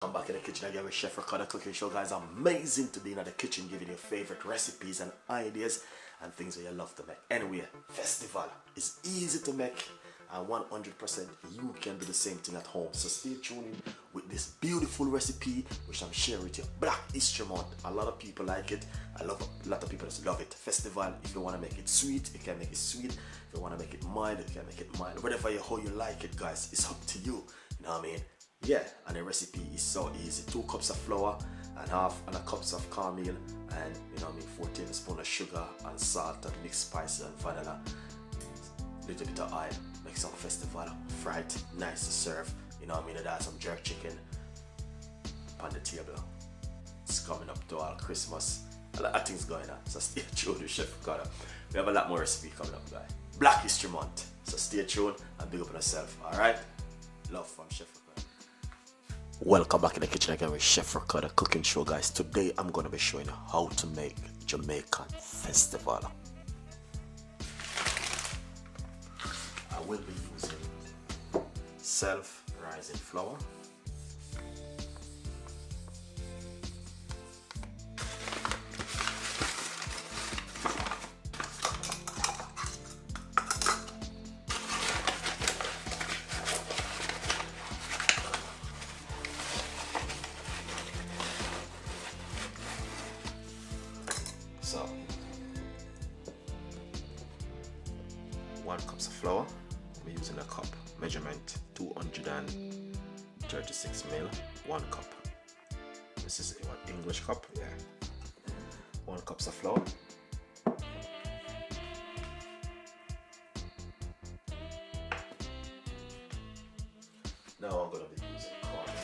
I'm back in the kitchen again with Chef Ricardo Cooking Show, guys. Amazing to be in the kitchen giving you favorite recipes and ideas and things that you love to make. Anyway, festival is easy to make and 100% you can do the same thing at home. So stay tuned in with this beautiful recipe which I'm sharing with you. Black History Month. A lot of people like it. A lot of people just love it. Festival, if you want to make it sweet, you can make it sweet. If you want to make it mild, you can make it mild. Whatever how you like it, guys, it's up to you. You know what I mean? Yeah, and the recipe is so easy. 2 cups of flour and a cups of cornmeal, and you know what I mean, 4 tablespoons of sugar and salt and mixed spices and vanilla. Little bit of oil. Make some festival, fried, nice to serve. You know what I mean? There's some jerk chicken on the table. It's coming up to all Christmas. A lot of things going on. So stay tuned with Chef Ricardo. We have a lot more recipe coming up, guys. Black History Month. So stay tuned and big up on yourself. Alright? Love from Chef Ricardo. Welcome back in the kitchen again with Chef Ricardo Cooking Show, guys. Today I'm going to be showing you how to make Jamaican festival. I will be using self-rising flour, so 1 cup of flour. I'm using a cup measurement 236 ml, 1 cup. This is an English cup, yeah. 1 cup of flour. Now I'm going to be using cornmeal.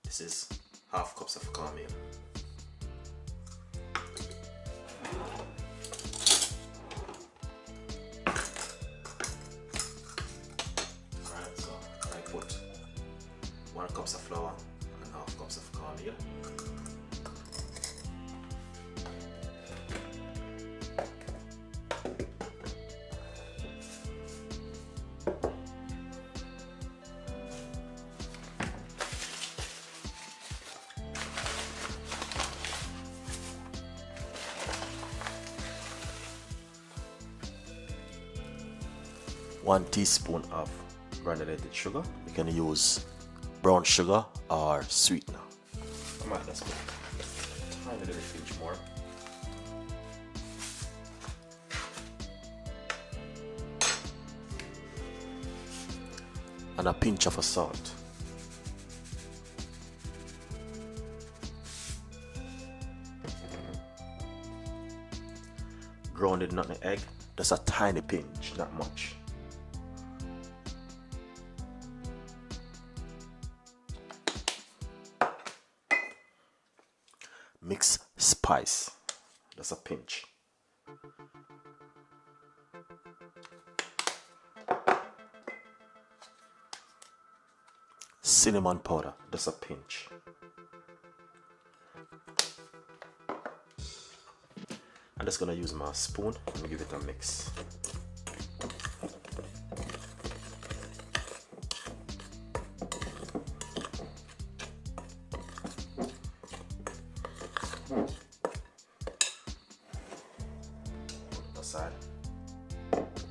This is half cups of cornmeal. Alright, so I put 1 cup of flour and half cups of cornmeal. One teaspoon of granulated sugar. You can use brown sugar or sweetener. I might just put a tiny little pinch more. And a pinch of salt. Grounded nutmeg, just a tiny pinch, not much. Mix spice, that's a pinch. Cinnamon powder, that's a pinch. I'm just gonna use my spoon and give it a mix. Aside.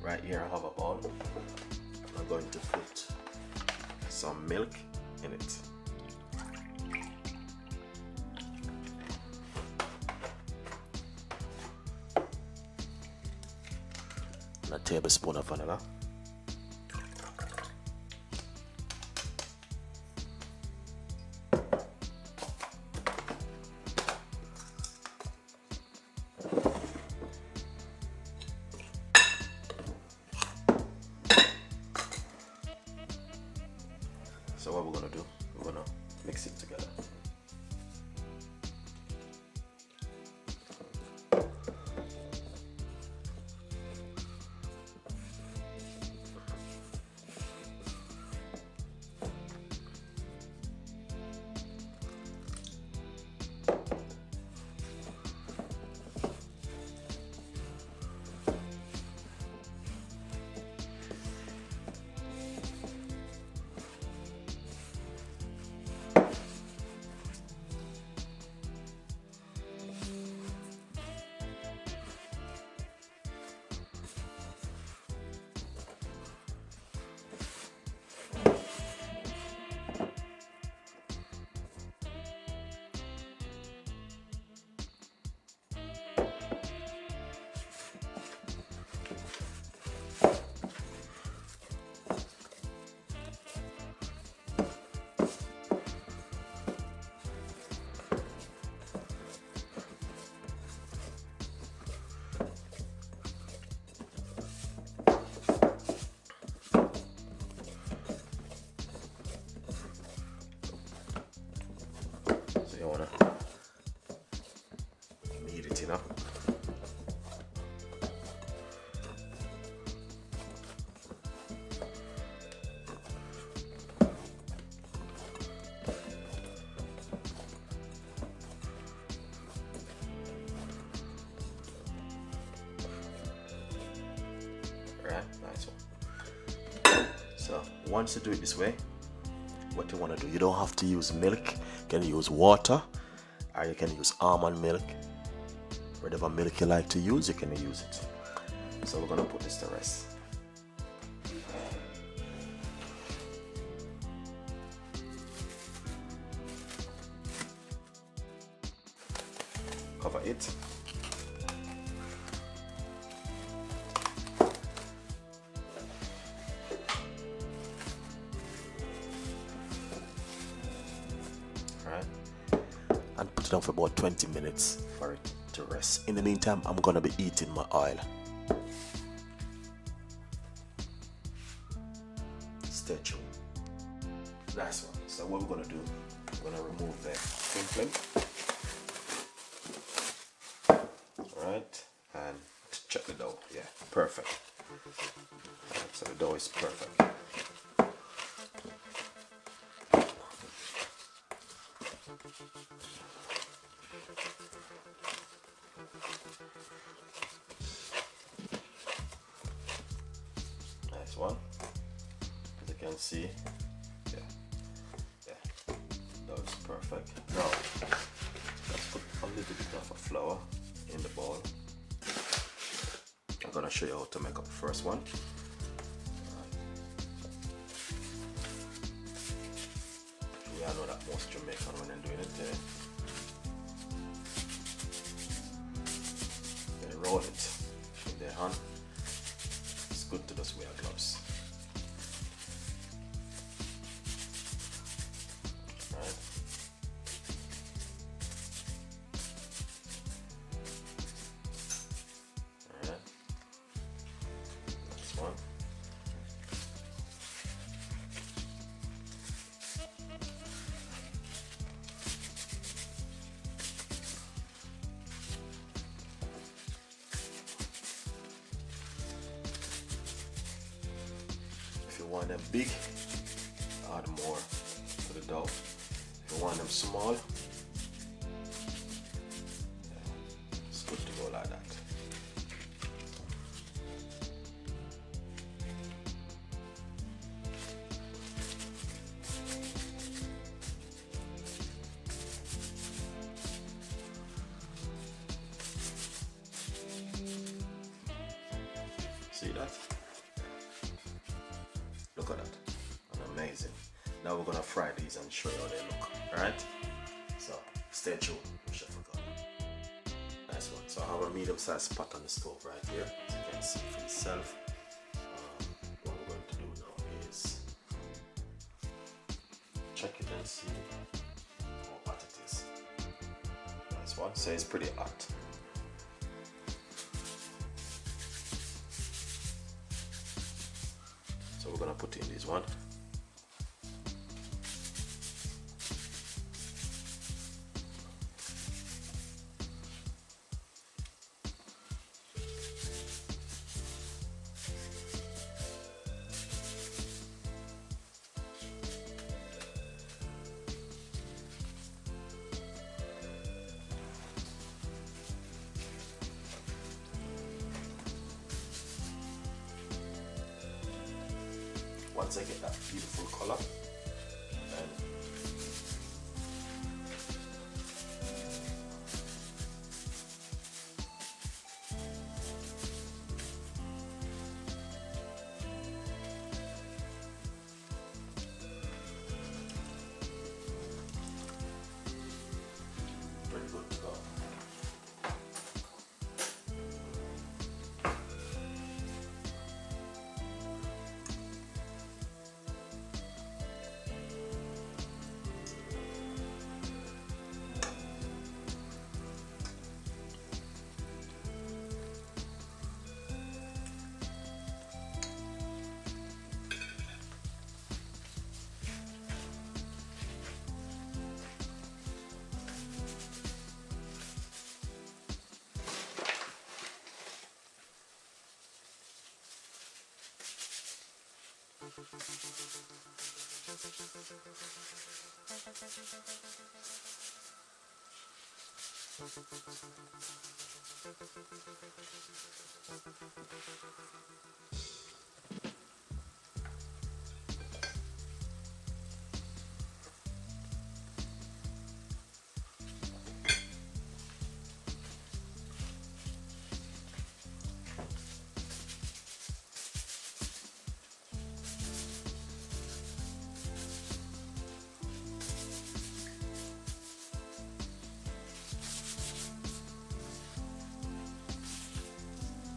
Right here I have a bowl. I'm going to put some milk in it. And a tablespoon of vanilla. So what we're gonna do, we're gonna mix it together. need it, you know. Right, nice one. So once you do it this way, what you want to do, you don't have to use milk. You can use water, or you can use almond milk. Whatever milk you like to use, you can use it. So we're gonna put this to rest. Cover it. Alright. And put it on for about 20 minutes for it to rest. In the meantime, I'm gonna be eating my oil. Stay tuned. Nice one. So what we're gonna do, we're gonna remove the thin film. Alright, and check the dough. Yeah, perfect. Right, so the dough is perfect. Nice one. As you can see, yeah, that is perfect. Now, let's put a little bit of a flour in the bowl. I'm gonna show you how to make up the first one. We all know that most Jamaican when they're doing it, they roll it in their hand. It's good to just wear gloves. Right. Alright. Next one. If you want them big, add more to the dough. If you want them small, it's good to go like that. See that? Look at that. Amazing. Now we're gonna fry these and show you how they look. Alright? So stay tuned, Chef Ricardo. Nice one. So I have a medium sized pot on the stove right here. As you can see for yourself. What we're going to do now is check it and see how hot it is. Nice one. So it's pretty hot. So we're gonna put in this one. Once I get that beautiful color, then pretty good to go.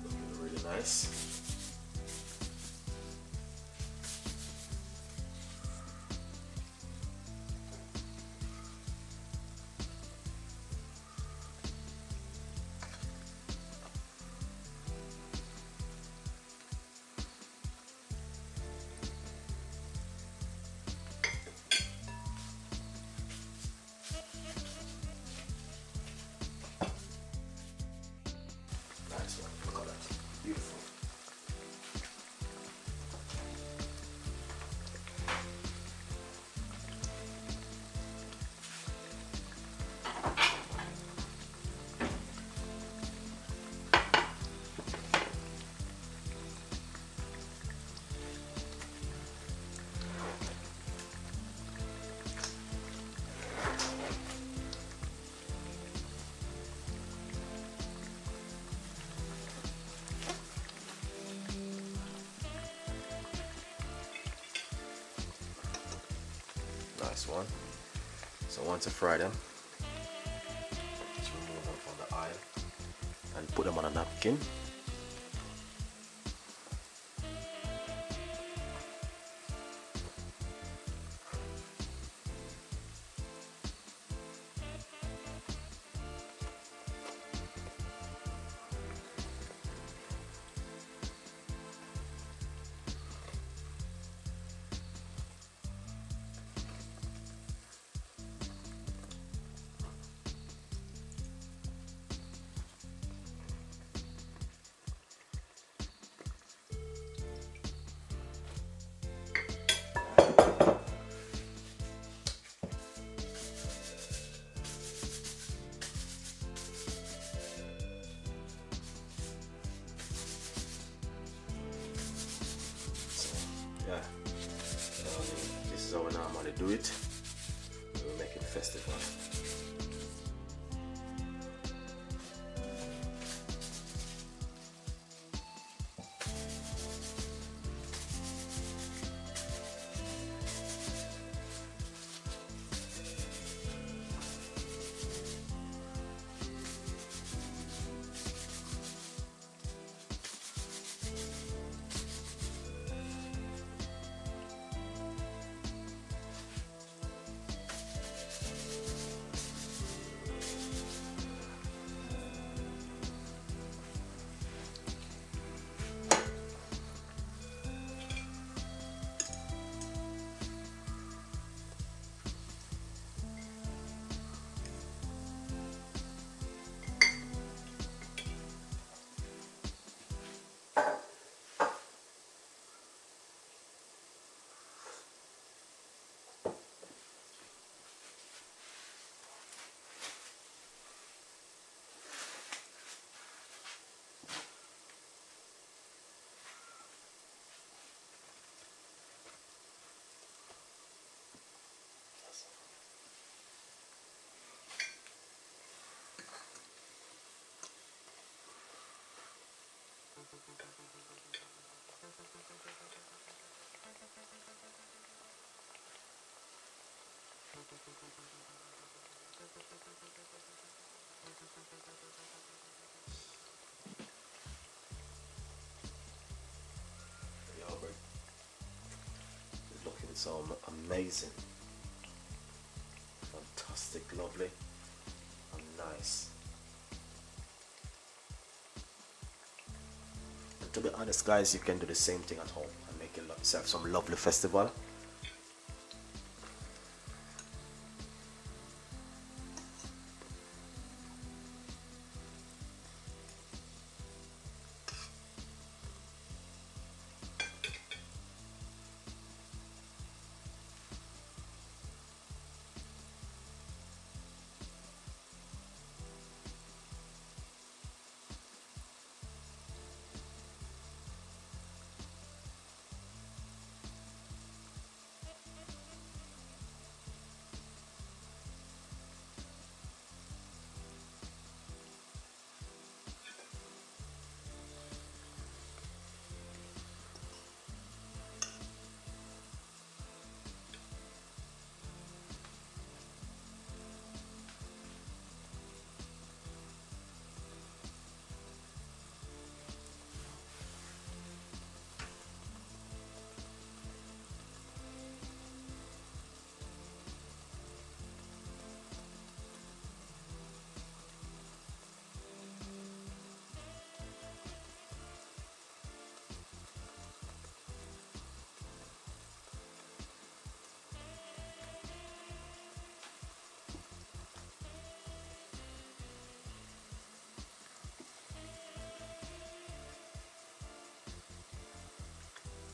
Looking really nice. Nice one. Look at that. Beautiful. Nice one. So once you fry them, just remove them from the oil and put them on a napkin. Yeah, this is how we normally do it. We make it festival. Yeah, but it's looking so amazing, fantastic, lovely, and nice. And to be honest, guys, you can do the same thing at home and make yourself some lovely festival.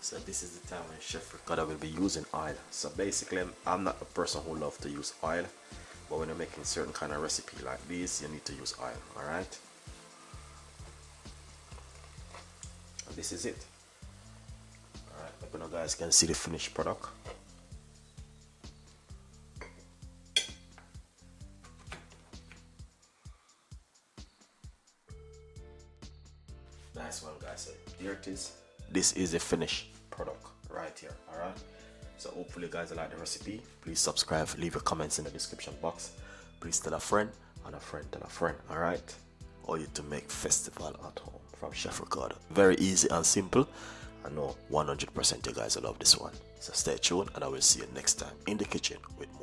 So this is the time when Chef Ricardo will be using oil. So basically, I'm not a person who loves to use oil, but when you're making certain kind of recipe like this, you need to use oil. All right. And this is it. All right. Hope you guys can see the finished product. Nice one, guys. So here it is. This is the finished product right here. All right. So hopefully you guys like the recipe. Please subscribe, leave your comments in the description box. Please tell a friend, and a friend tell a friend. All right. Or you to make festival at home from Chef Ricardo. Very easy and simple. I know 100% you guys will love this one. So stay tuned, and I will see you next time in the kitchen with more.